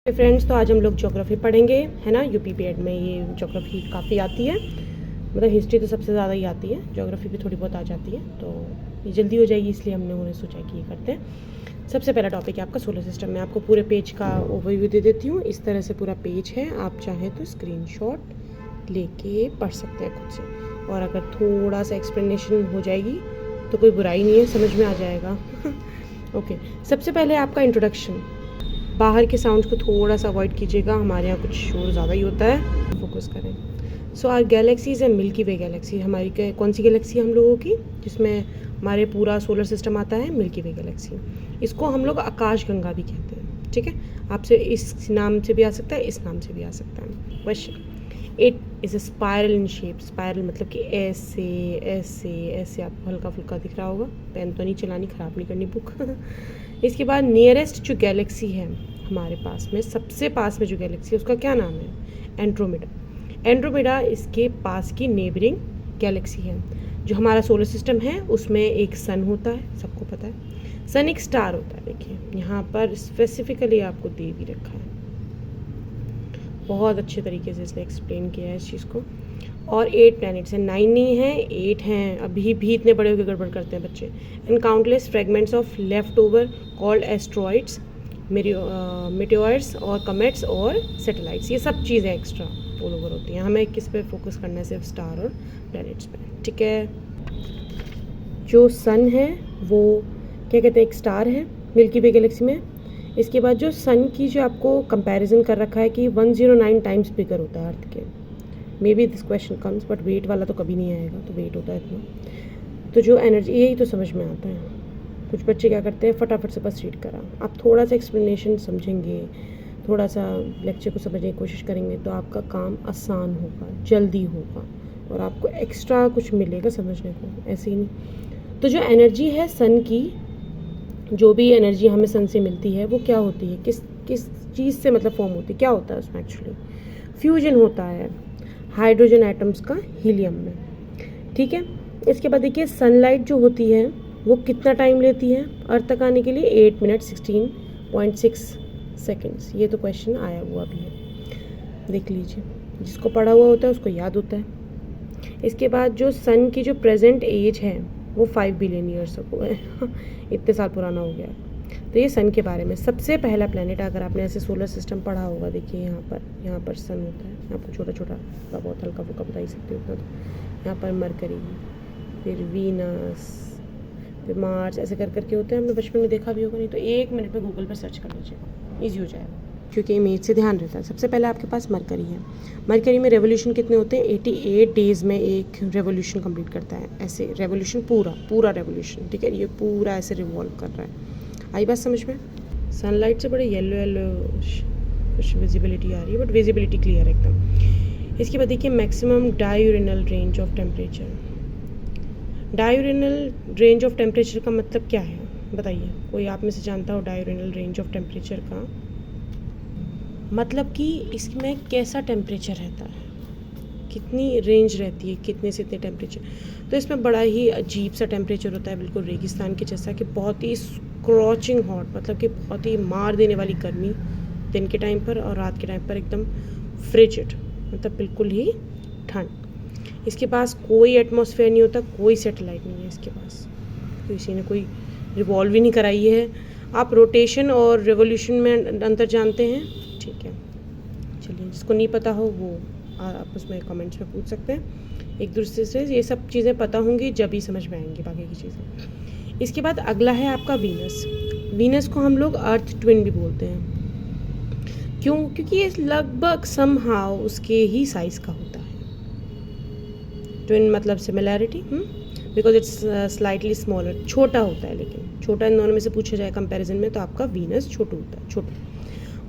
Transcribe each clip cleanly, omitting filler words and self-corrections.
Friends, तो आज हम लोग ज्योग्राफी पढ़ेंगे, है ना। यूपी बीएड में ये ज्योग्राफी काफ़ी आती है, मतलब हिस्ट्री तो सबसे ज़्यादा ही आती है, ज्योग्राफी भी थोड़ी बहुत आ जाती है, तो ये जल्दी हो जाएगी, इसलिए हमने उन्हें सोचा कि ये करते हैं। सबसे पहला टॉपिक है आपका सोलर सिस्टम। मैं आपको पूरे पेज का ओवरव्यू दे देती हूँ। इस तरह से पूरा पेज है, आप चाहें तो स्क्रीनशॉट लेके पढ़ सकते हैं खुद से, और अगर थोड़ा सा एक्सप्लेनेशन हो जाएगी तो कोई बुराई नहीं है, समझ में आ जाएगा। ओके, सबसे पहले आपका इंट्रोडक्शन। बाहर के साउंड्स को थोड़ा सा अवॉइड कीजिएगा, हमारे यहाँ कुछ शोर ज़्यादा ही होता है, फोकस करें। सो आर गैलेक्सीज है मिल्की वे गैलेक्सी। हमारी कौन सी गैलेक्सी है हम लोगों की, जिसमें हमारे पूरा सोलर सिस्टम आता है? मिल्की वे गैलेक्सी। इसको हम लोग आकाश गंगा भी कहते हैं, ठीक है। आपसे इस नाम से भी आ सकता है, इस नाम से भी आ सकता है। Question, it is a spiral in shape. Spiral मतलब कि ऐसे ऐसे ऐसे, आपको हल्का फुल्का दिख रहा होगा। पेन तो नहीं चलानी, ख़राब नहीं करनी बुक। इसके बाद नियरेस्ट जो गैलेक्सी है हमारे पास में, सबसे पास में जो गैलेक्सी है उसका क्या नाम है? एंड्रोमेडा। एंड्रोमेडा इसके पास की नेबरिंग गैलेक्सी है। जो हमारा सोलर सिस्टम है उसमें एक सन होता है, सबको पता है। सन एक स्टार होता है, देखिए यहाँ पर स्पेसिफिकली आपको दे भी रखा है, बहुत अच्छे तरीके से इसने एक्सप्लेन किया है इस चीज़ को। और 8 प्लैनेट्स हैं, 9 नहीं है, 8 हैं। अभी भी इतने बड़े होकर गड़बड़ करते हैं बच्चे। And countless fragments of left over called asteroids, meteors और कमेट्स और सैटेलाइट्स, ये सब चीज़ें एक्स्ट्रा ऑल ओवर होती हैं। हमें किस पे फोकस करना है? सिर्फ स्टार और प्लैनेट्स पे, ठीक है। जो सन है वो क्या कहते हैं, एक स्टार है मिल्की वे गैलेक्सी में। इसके बाद जो सन की जो आपको कंपैरिजन कर रखा है कि 109 टाइम्स बिगर होता है अर्थ के। May be this question comes, but wait वाला तो कभी नहीं आएगा, तो वेट होता है इतना। तो जो एनर्जी, यही तो समझ में आता है। कुछ बच्चे क्या करते हैं, फटाफट से बस रीड करा। आप थोड़ा सा एक्सप्लेनेशन समझेंगे, थोड़ा सा लेक्चर को समझने की कोशिश करेंगे तो आपका काम आसान होगा, जल्दी होगा, और आपको एक्स्ट्रा कुछ मिलेगा समझने को, ऐसे ही नहीं। तो जो एनर्जी है सन की, जो भी एनर्जी हमें सन से मिलती है वो क्या होती है, किस किस चीज़ से मतलब फॉर्म होती है, क्या होता है उसमें? एक्चुअली फ्यूजन होता है हाइड्रोजन एटम्स का हीलियम में, ठीक है। इसके बाद देखिए सनलाइट जो होती है वो कितना टाइम लेती है अर्थ तक आने के लिए? 8 मिनट 16.6 सेकेंड्स। ये तो क्वेश्चन आया हुआ भी है, देख लीजिए। जिसको पढ़ा हुआ होता है उसको याद होता है। इसके बाद जो सन की जो प्रेजेंट एज है वो 5 बिलियन ईयर्स हो गए। इतने साल पुराना हो गया। तो ये सन के बारे में। सबसे पहला प्लेनेट, अगर आपने ऐसे सोलर सिस्टम पढ़ा होगा, देखिए यहाँ पर सन होता है, आपको छोटा छोटा बहुत हल्का फुल्का बता ही सकते हो उतना तो। यहाँ पर मरकरी, फिर वीनस, फिर मार्स, ऐसे कर करके होते हैं। हमने बचपन में देखा भी होगा, नहीं तो 1 मिनट में गूगल पर सर्च कर लीजिएगा, ईजी हो जाएगा, क्योंकि इमेज से ध्यान रहता है। सबसे पहले आपके पास मरकरी है। मरकरी में रेवोल्यूशन कितने होते हैं? 88 डेज़ में एक रेवोल्यूशन कंप्लीट करता है। ऐसे रेवोल्यूशन, पूरा रेवोल्यूशन, ठीक है। ये पूरा ऐसे रिवॉल्व कर रहा है। आई बात समझ में? सनलाइट से बड़े येलो येलो कुछ विजिबिलिटी आ रही है, बट विजिबिलिटी क्लियर एकदम। इसके बाद देखिए maximum डायूरिनल range of temperature. डायूरिनल range of temperature का मतलब क्या है बताइए? कोई आप में से जानता हो डायूरिनल रेंज ऑफ टेम्परेचर का मतलब? कि इसमें कैसा टेम्परेचर रहता है, कितनी रेंज रहती है, कितने से इतने टेम्परेचर। तो इसमें बड़ा ही अजीब सा टेम्परेचर होता है, बिल्कुल रेगिस्तान के जैसा, कि बहुत ही स्क्रॉचिंग हॉट, मतलब कि बहुत ही मार देने वाली गर्मी दिन के टाइम पर, और रात के टाइम पर एकदम फ्रिजिड, मतलब बिल्कुल ही ठंड। इसके पास कोई एटमॉस्फेयर नहीं होता, कोई सैटेलाइट नहीं है इसके पास, किसी ने कोई रिवॉल्व ही नहीं कराई है। आप रोटेशन और रेवोल्यूशन में अंतर जानते हैं? ठीक है, चलिए, जिसको नहीं पता हो वो आप उसमें कमेंट्स में पूछ सकते हैं एक दूसरे से। ये सब चीज़ें पता होंगी जब ही समझ में आएंगी बाकी की चीज़ें। इसके बाद अगला है आपका वीनस। वीनस को हम लोग अर्थ ट्विन भी बोलते हैं। क्यों? क्योंकि ये लगभग समहाउ उसके ही साइज़ का होता है। ट्विन मतलब similarity, because it's slightly smaller, छोटा होता है। लेकिन छोटा इन दोनों में से पूछा जाए कंपैरिजन में, तो आपका वीनस छोटा होता है, छोटा।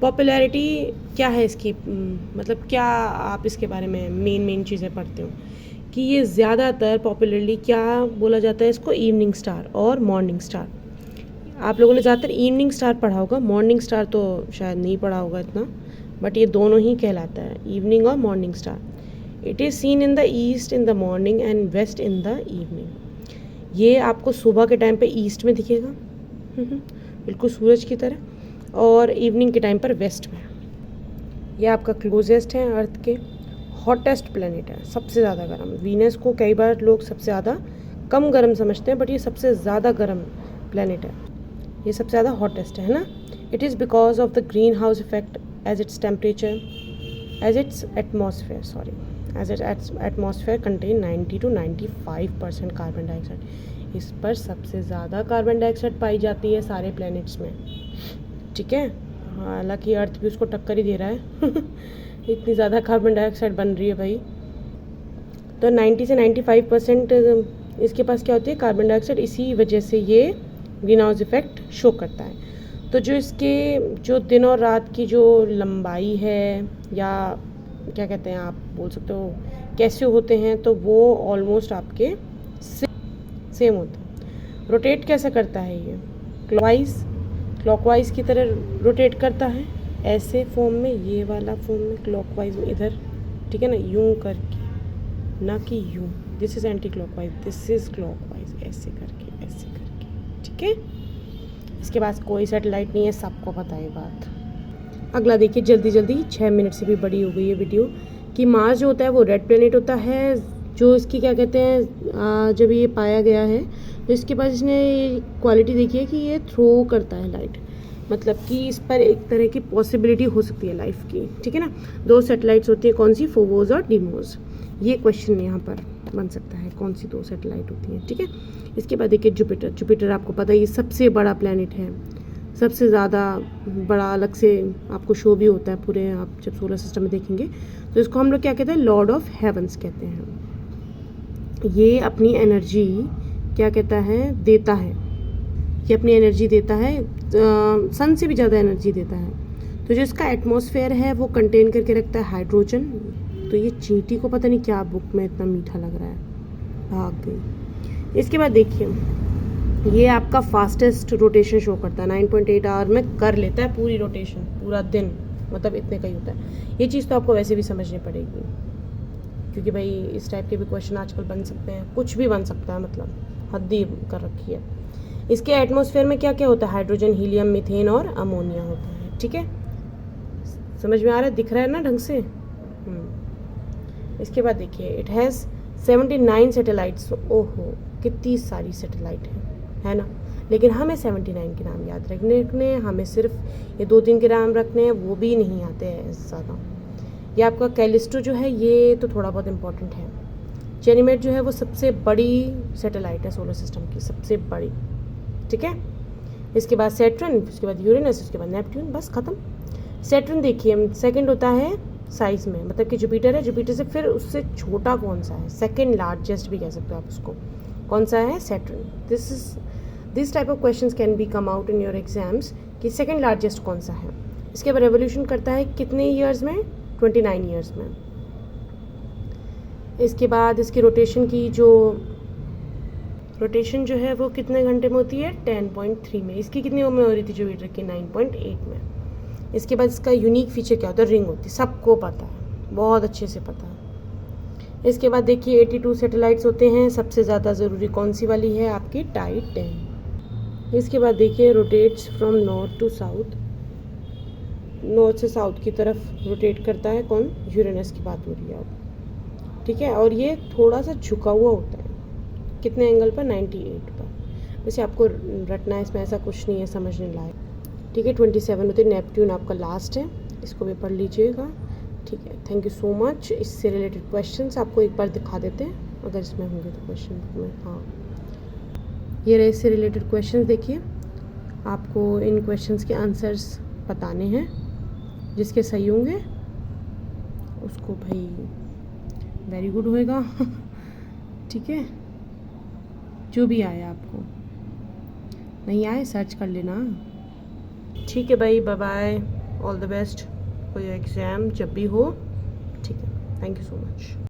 पॉपुलैरिटी क्या है इसकी, मतलब क्या आप इसके बारे में मेन चीज़ें पढ़ते हो कि ये ज़्यादातर पॉपुलरली क्या बोला जाता है इसको? इवनिंग स्टार और मॉर्निंग स्टार। आप लोगों ने ज़्यादातर इवनिंग स्टार पढ़ा होगा, मॉर्निंग स्टार तो शायद नहीं पढ़ा होगा इतना, बट ये दोनों ही कहलाता है, इवनिंग और morning star. It is seen in the east in the morning and west in the evening. ये आपको सुबह के टाइम पे ईस्ट में दिखेगा, बिल्कुल सूरज की तरह, और इवनिंग के टाइम पर वेस्ट में। ये आपका क्लोजेस्ट है अर्थ के, हॉटेस्ट प्लेनेट है, सबसे ज़्यादा गर्म। वीनस को कई बार लोग सबसे ज़्यादा कम गर्म समझते हैं, बट ये सबसे ज़्यादा गर्म प्लेनेट है, ये सबसे ज़्यादा हॉटेस्ट है ना। It is because of the greenhouse effect as its temperature as its atmosphere contain 90 to 95% carbon dioxide. इस पर सबसे ज़्यादा कार्बन डाइऑक्साइड पाई जाती है सारे प्लैनेट्स में, ठीक है। हालांकि अर्थ भी उसको टक्कर ही दे रहा है इतनी ज़्यादा कार्बन डाइऑक्साइड बन रही है भाई। तो 90 से 95% इसके पास क्या होती है, कार्बन डाइऑक्साइड। इसी वजह से ये ग्रीन हाउस इफेक्ट शो करता है। तो जो इसके जो दिन और रात की जो लंबाई है, या क्या कहते हैं आप बोल सकते हो कैसे होते हैं, तो वो ऑलमोस्ट आपके सेम होता है। रोटेट कैसे करता है ये, क्लॉकवाइज की तरह रोटेट करता है, ऐसे फॉर्म में, ये वाला फॉर्म में, क्लॉकवाइज में इधर, ठीक है ना, यूं करके, ना कि यूं। This is anti clockwise, this is clockwise, ऐसे करके, ठीक है। इसके पास कोई सैटेलाइट नहीं है, सबको पता है बात। अगला देखिए जल्दी 6 मिनट से भी बड़ी हो गई है वीडियो, कि मार्स जो होता है वो रेड प्लेनेट होता है। जो इसकी क्या कहते हैं, जब ये पाया गया है तो इसके पास इसने क्वालिटी देखी है कि ये थ्रो करता है लाइट, मतलब कि इस पर एक तरह की पॉसिबिलिटी हो सकती है लाइफ की, ठीक है ना। 2 सैटेलाइट्स होती है, कौन सी, फोबोस और डीमोस। ये क्वेश्चन यहाँ पर बन सकता है, कौन सी 2 सैटेलाइट होती हैं, ठीक है। इसके बाद देखिए जुपिटर आपको पता है ये सबसे बड़ा प्लेनेट है, सबसे ज़्यादा बड़ा, अलग से आपको शो भी होता है पूरे, आप जब सोलर सिस्टम में देखेंगे तो इसको हम लोग क्या कहते हैं, लॉर्ड ऑफ हेवंस कहते हैं। ये अपनी एनर्जी क्या कहता है, देता है, ये अपनी एनर्जी देता है, सन से भी ज़्यादा एनर्जी देता है। तो जो इसका एटमॉस्फेयर है वो कंटेन करके रखता है हाइड्रोजन। तो ये चींटी को पता नहीं क्या बुक में इतना मीठा लग रहा है, भाग गई। इसके बाद देखिए ये आपका फास्टेस्ट रोटेशन शो करता है, 9.8 आवर में कर लेता है पूरी रोटेशन, पूरा दिन, मतलब इतने का ही होता है। ये चीज़ तो आपको वैसे भी समझनी पड़ेगी, क्योंकि भाई इस टाइप के भी क्वेश्चन आजकल बन सकते हैं, कुछ भी बन सकता है, मतलब हद ही कर रखी है। इसके एटमॉस्फेयर में क्या क्या होता है, हाइड्रोजन, हीलियम, मीथेन और अमोनिया होता है, ठीक है। समझ में आ रहा है, दिख रहा है ना ढंग से। इसके बाद देखिए इट हैज़ 79 सैटेलाइट्स। ओहो कितनी सारी सैटेलाइट है ना। लेकिन हमें 79 के नाम याद रखने, हमें सिर्फ ये 2-3 के नाम रखने हैं, वो भी नहीं आते हैं ज़्यादा। ये आपका कैलिस्टो जो है ये तो थोड़ा बहुत इम्पोर्टेंट है। जेनीमेड जो है वो सबसे बड़ी सैटेलाइट है सोलर सिस्टम की, सबसे बड़ी, ठीक है। इसके बाद सैटर्न, उसके बाद यूरेनस, उसके बाद नेपट्यून, बस ख़त्म। सैटर्न देखिए सेकंड होता है साइज़ में, मतलब कि जुपिटर है, जुपिटर से फिर उससे छोटा कौन सा है, सेकंड लार्जेस्ट भी कह सकते हो आप उसको, कौन सा है, Saturn. This type of questions can be come out in your exams कि सेकंड लार्जेस्ट कौन सा है। इसके बाद रेवोल्यूशन करता है कितने ईयर्स में, 29 ईयर्स में। इसके बाद इसकी रोटेशन जो है वो कितने घंटे में होती है, 10.3 में। इसकी कितनी में हो रही थी जुपिटर की, 9.8 में। इसके बाद इसका यूनिक फीचर क्या होता है, रिंग होती है, सबको पता है, बहुत अच्छे से पता है। इसके बाद देखिए 82 सैटेलाइट्स होते हैं, सबसे ज़्यादा ज़रूरी कौन सी वाली है आपकी, टाइटन। इसके बाद देखिए rotates from north to south, north से साउथ की तरफ रोटेट करता है, कौन, यूरेनस की बात हो रही है अब, ठीक है। और ये थोड़ा सा झुका हुआ होता है, कितने एंगल पर, 98 पर। वैसे आपको रटना है, इसमें ऐसा कुछ नहीं है समझने लायक, ठीक है। 27 होते हैं। नेपट्यून आपका लास्ट है, इसको भी पढ़ लीजिएगा, ठीक है। Thank you so much. इससे रिलेटेड क्वेश्चंस आपको एक बार दिखा देते हैं, अगर इसमें होंगे तो क्वेश्चन बुक में। हाँ ये रहे इससे रिलेटेड क्वेश्चंस। देखिए आपको इन क्वेश्चंस के आंसर्स बताने हैं, जिसके सही होंगे उसको भाई वेरी गुड होएगा ठीक है। जो भी आए, आपको नहीं आए सर्च कर लेना, ठीक है भाई। Bye bye, all the best for your exam जब भी हो, ठीक है। Thank you so much.